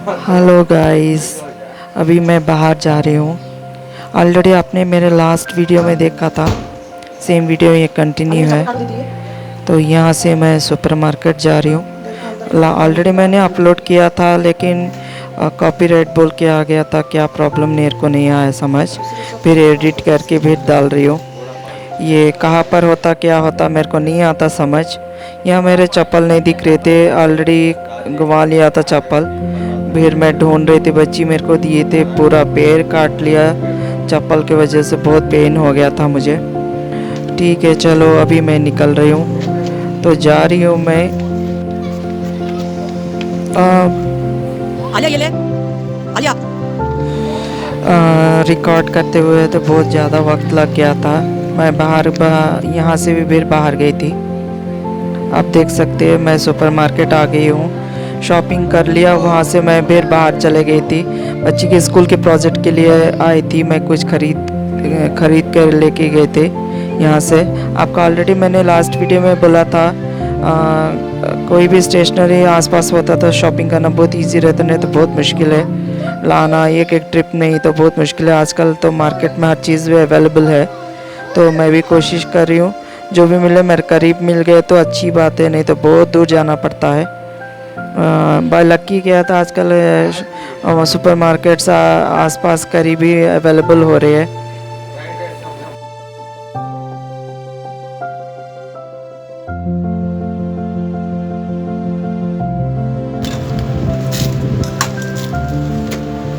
Hello guys. अभी मैं बाहर जा रही हूँ। ऑलरेडी आपने मेरे लास्ट वीडियो में देखा था, सेम वीडियो ये कंटिन्यू है। तो यहाँ से मैं सुपरमार्केट जा रही हूँ। ऑलरेडी मैंने अपलोड किया था, लेकिन कॉपीराइट बोल के आ गया था। क्या प्रॉब्लम मेरे को नहीं आया समझ, फिर एडिट करके फिर डाल रही हूँ। ये कहाँ पर होता क्या होता मेरे को नहीं आता समझ। यहाँ मेरे चप्पल नहीं दिख रहे थे, ऑलरेडी गंवा लिया था चप्पल। फिर मैं ढूंढ रही थी, बच्ची मेरे को दिए थे, पूरा पैर काट लिया चप्पल की वजह से, बहुत पेन हो गया था मुझे। ठीक है चलो, अभी मैं निकल रही हूँ, तो जा रही हूँ मैं। आलिया ये ले आलिया। रिकॉर्ड करते हुए तो बहुत ज़्यादा वक्त लग गया था। मैं यहाँ से भी फिर बाहर गई थी। आप देख सकते हैं मैं सुपरमार्केट आ गई हूँ, शॉपिंग कर लिया। वहाँ से मैं फिर बाहर चले गई थी, बच्ची के स्कूल के प्रोजेक्ट के लिए आई थी। मैं कुछ खरीद कर लेके गए थे यहाँ से। आपका ऑलरेडी मैंने लास्ट वीडियो में बोला था, कोई भी स्टेशनरी आसपास होता तो शॉपिंग करना बहुत इजी रहता, नहीं तो बहुत मुश्किल है लाना। एक ट्रिप नहीं तो बहुत मुश्किल है। आजकल तो मार्केट में हर चीज़ भी अवेलेबल है, तो मैं भी कोशिश कर रही हूँ जो भी मिले मेरे करीब मिल गए तो अच्छी बात है, नहीं तो बहुत दूर जाना पड़ता है। बाय लक्की क्या था, आजकल सुपरमार्केट्स आसपास करीब ही अवेलेबल हो रहे हैं।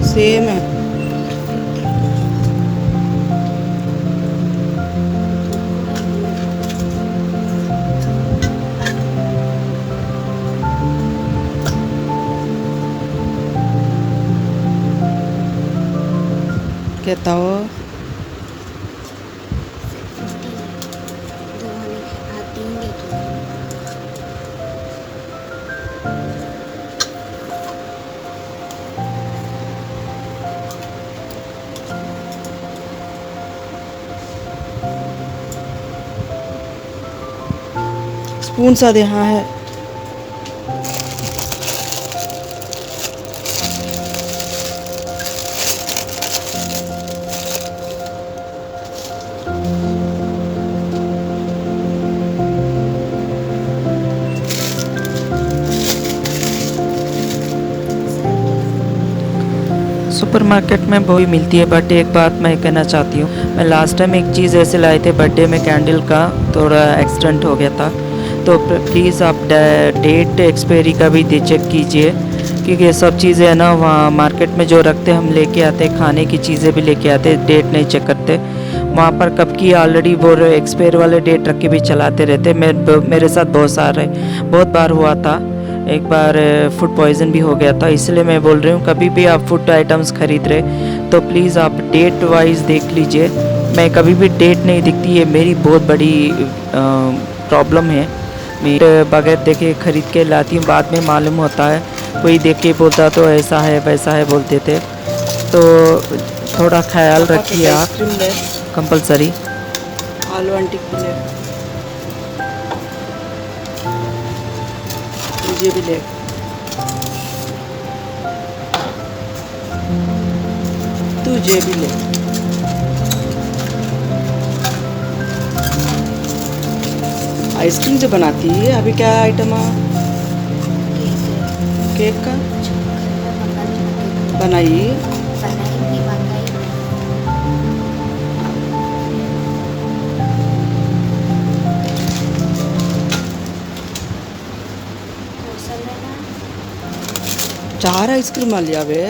सेम है। कहता हो स्पून सा दे। हाँ है। सुपरमार्केट में वही मिलती है, बट एक बात मैं कहना चाहती हूँ, मैं लास्ट टाइम एक चीज़ ऐसे लाए थे बर्थडे में, कैंडल का थोड़ा एक्सीडेंट हो गया था। तो प्लीज़ आप डेट एक्सपायरी का भी चेक कीजिए, क्योंकि ये सब चीज़ें है ना, वहाँ मार्केट में जो रखते हम लेके आते, खाने की चीज़ें भी लेके आते, डेट नहीं चेक करते। वहाँ पर कब की ऑलरेडी वो एक्सपायर वाले डेट रख के भी चलाते रहते। मेरे साथ बहुत बार हुआ था। एक बार फूड पॉइज़न भी हो गया था। इसलिए मैं बोल रही हूँ, कभी भी आप फूड आइटम्स खरीद रहे तो प्लीज़ आप डेट वाइज देख लीजिए। मैं कभी भी डेट नहीं दिखती, ये मेरी बहुत बड़ी प्रॉब्लम है। मैं बगैर देखे ख़रीद के लाती हूँ, बाद में मालूम होता है, कोई देख के बोलता तो ऐसा है वैसा है बोलते थे। तो थोड़ा ख्याल रखिए आप, कंपलसरी। आलू आंटी के लिए मुझे भी ले। तुझे भी ले। आइसक्रीम जो बनाती है अभी, क्या आइटम है? केक का बनाई। चार आइसक्रीम लिया वे।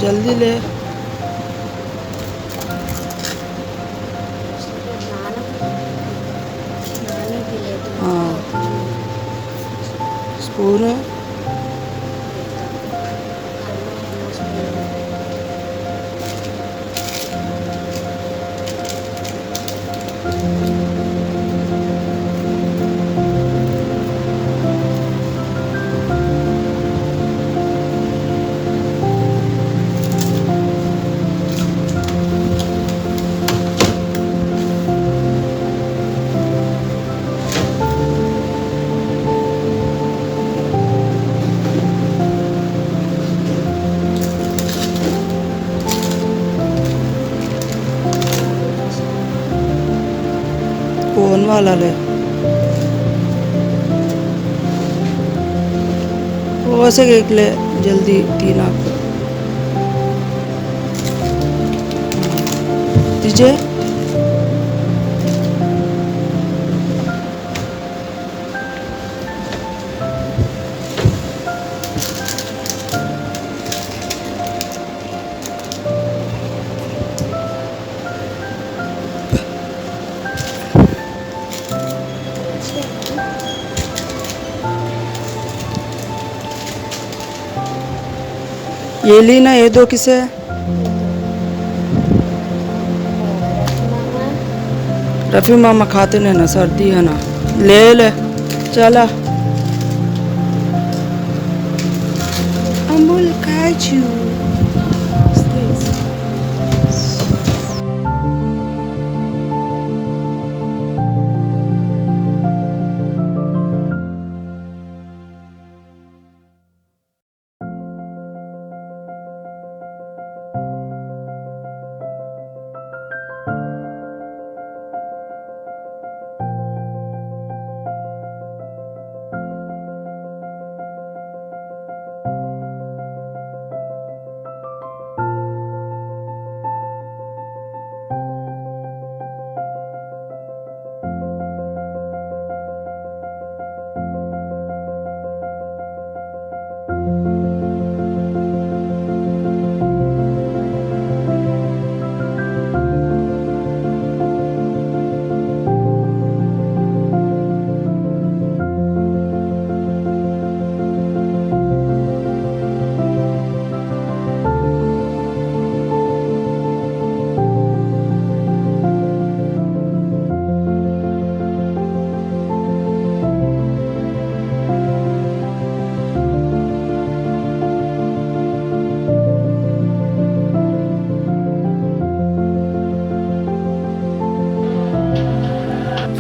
जल्दी ले। हाँ स्पून है। वाला ले वो ऐसे केक ले जल्दी 3 आप दीजिए ये ली ना ये दो किसे रफ़ी मामा खाते नहीं ना सर्दी है ना ले ले चला अमूल काजू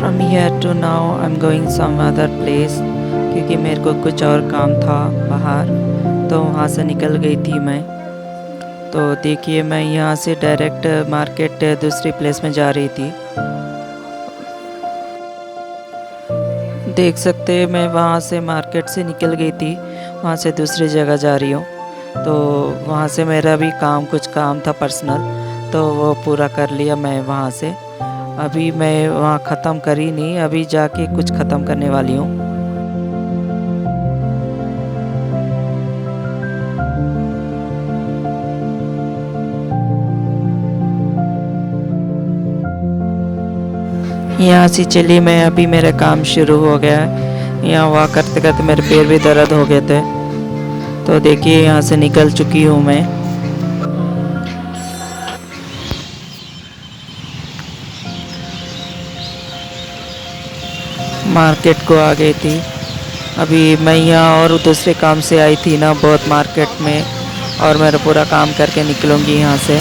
From here to now I'm going some other place क्योंकि मेरे को कुछ और काम था बाहर, तो वहाँ से निकल गई थी मैं। तो देखिए मैं यहाँ से डायरेक्ट मार्केट दूसरी प्लेस में जा रही थी। देख सकते हैं मैं वहाँ से मार्केट से निकल गई थी, वहाँ से दूसरी जगह जा रही हूँ। तो वहाँ से मेरा भी कुछ काम था पर्सनल, तो वो पूरा कर लिया मैं वहाँ से। अभी मैं वहाँ ख़त्म करी नहीं, अभी जाके कुछ ख़त्म करने वाली हूँ। यहाँ से चली मैं, अभी मेरा काम शुरू हो गया है। यहाँ वॉक करते करते मेरे पैर भी दर्द हो गए थे, तो देखिए यहाँ से निकल चुकी हूँ मैं। मार्केट को आ गई थी। अभी मैं यहाँ और दूसरे काम से आई थी ना बहुत मार्केट में, और मेरा पूरा काम करके निकलूँगी यहाँ से।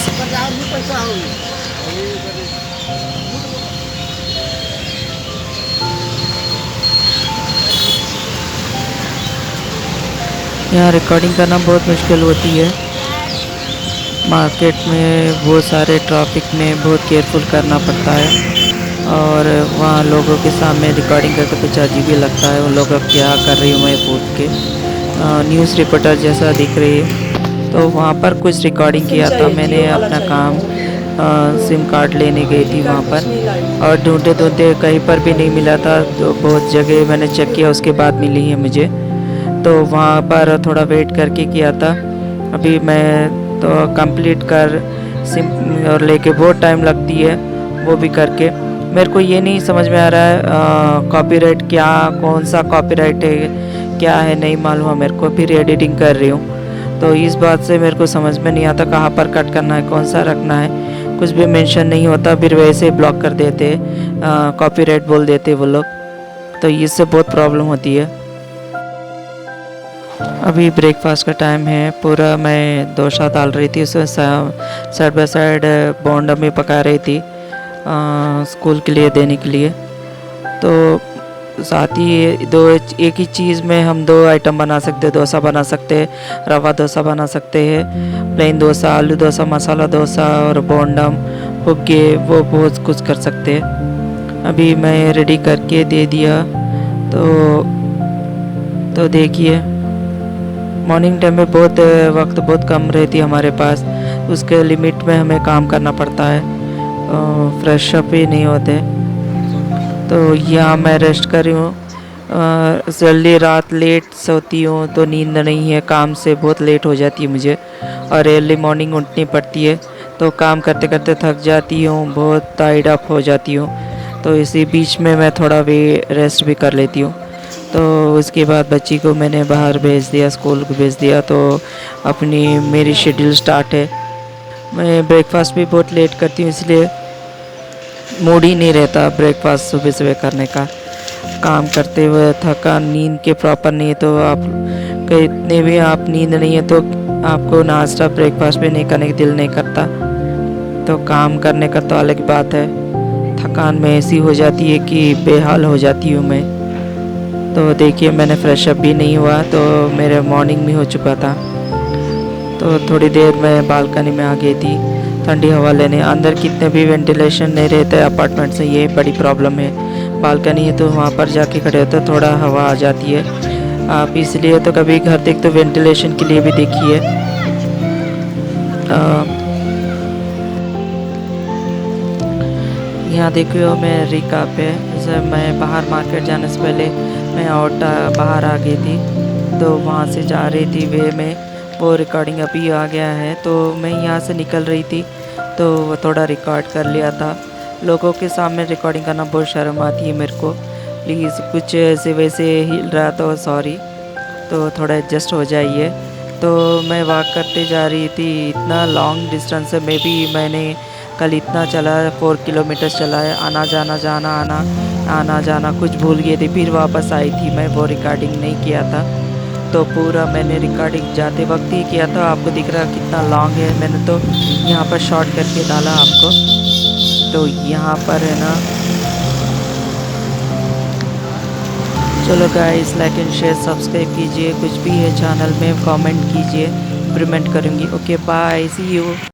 यहाँ रिकॉर्डिंग करना बहुत मुश्किल होती है। मार्केट में बहुत सारे ट्रैफिक में बहुत केयरफुल करना पड़ता है, और वहाँ लोगों के सामने रिकॉर्डिंग करके कुछ अजीब ही लगता है। उन लोग अब क्या कर रही हूँ मैं पूछ के, न्यूज़ रिपोर्टर जैसा दिख रही है। तो वहाँ पर कुछ रिकॉर्डिंग किया था मैंने अपना काम। सिम कार्ड लेने गई थी वहाँ पर, और ढूंढते ढूंढते कहीं पर भी नहीं मिला था। तो बहुत जगह मैंने चेक किया, उसके बाद मिली है मुझे। तो वहाँ पर थोड़ा वेट करके किया था। अभी मैं तो कंप्लीट कर सिम और लेके बहुत टाइम लगती है वो भी करके। मेरे को ये नहीं समझ में आ रहा है कॉपीराइट कौन सा कॉपीराइट है क्या है, नहीं मालूम है मेरे को। फिर एडिटिंग कर रही हूँ तो इस बात से मेरे को समझ में नहीं आता कहाँ पर कट करना है, कौन सा रखना है। कुछ भी मेंशन नहीं होता, फिर वैसे ब्लॉक कर देते, कॉपीराइट बोल देते वो लोग। तो इससे बहुत प्रॉब्लम होती है। अभी ब्रेकफास्ट का टाइम है। पूरा मैं डोसा डाल रही थी, उसमें साइड बाय साइड बोंडा में पका रही थी स्कूल के लिए देने के लिए। तो साथ ही एक ही चीज़ में हम 2 आइटम बना सकते हैं। डोसा बना सकते हैं, रवा डोसा बना सकते हैं, प्लेन डोसा, आलू डोसा, मसाला डोसा और बोंडम हुक्के, वो बहुत कुछ कर सकते हैं। अभी मैं रेडी करके दे दिया। तो देखिए मॉर्निंग टाइम में बहुत वक्त बहुत कम रहती है हमारे पास, उसके लिमिट में हमें काम करना पड़ता है, फ्रेश अप ही नहीं होते। तो यहाँ मैं रेस्ट कर रही हूँ। जल्दी रात लेट सोती हूँ तो नींद नहीं है, काम से बहुत लेट हो जाती है मुझे और अर्ली मॉर्निंग उठनी पड़ती है, तो काम करते करते थक जाती हूँ, बहुत टायर्ड अप हो जाती हूँ। तो इसी बीच में मैं थोड़ा भी रेस्ट भी कर लेती हूँ। तो उसके बाद बच्ची को मैंने बाहर भेज दिया, स्कूल को भेज दिया, तो मेरी शेड्यूल स्टार्ट है। मैं ब्रेकफास्ट भी बहुत लेट करती हूँ, इसलिए मूड ही नहीं रहता ब्रेकफास्ट सुबह सुबह करने का। काम करते हुए थकान, नींद के प्रॉपर नहीं है तो आप इतने भी आप नींद नहीं है तो आपको नाश्ता ब्रेकफास्ट भी नहीं करने का दिल नहीं करता। तो काम करने का तो अलग बात है, थकान में ऐसी हो जाती है कि बेहाल हो जाती हूँ मैं। तो देखिए मैंने फ्रेश अप भी नहीं हुआ तो मेरे मॉर्निंग में हो चुका था। तो थोड़ी देर मैं बालकनी में आ गई थी ठंडी हवा लेने। अंदर कितने भी वेंटिलेशन नहीं रहते अपार्टमेंट से, ये बड़ी प्रॉब्लम है। बालकनी है तो वहाँ पर जाके खड़े होते थोड़ा हवा आ जाती है। आप इसलिए तो कभी घर देखते तो वेंटिलेशन के लिए भी देखिए। यहाँ देखिए मैं रिका पे, जैसे मैं बाहर मार्केट जाने से पहले मैं बाहर आ गई थी, तो वहाँ से जा रही थी वे में, वो रिकॉर्डिंग अभी आ गया है। तो मैं यहाँ से निकल रही थी तो वो थोड़ा रिकॉर्ड कर लिया था। लोगों के सामने रिकॉर्डिंग करना बहुत शर्म आती है मेरे को, प्लीज़ कुछ ऐसे वैसे हिल रहा तो सॉरी, तो थोड़ा एडजस्ट हो जाइए। तो मैं वॉक करते जा रही थी, इतना लॉन्ग डिस्टेंस है, मैंने कल इतना चला 4 किलोमीटर चला है, आना जाना कुछ भूल गई थी, फिर वापस आई थी मैं, वो रिकॉर्डिंग नहीं किया था। तो पूरा मैंने रिकॉर्डिंग जाते वक्त ही किया था। आपको दिख रहा कितना लॉन्ग है, मैंने तो यहाँ पर शॉर्ट करके डाला आपको। तो यहाँ पर है ना, चलो guys like and share subscribe कीजिए, कुछ भी है चैनल में कमेंट कीजिए, इम्प्रूवमेंट करूँगी। Okay bye, see you.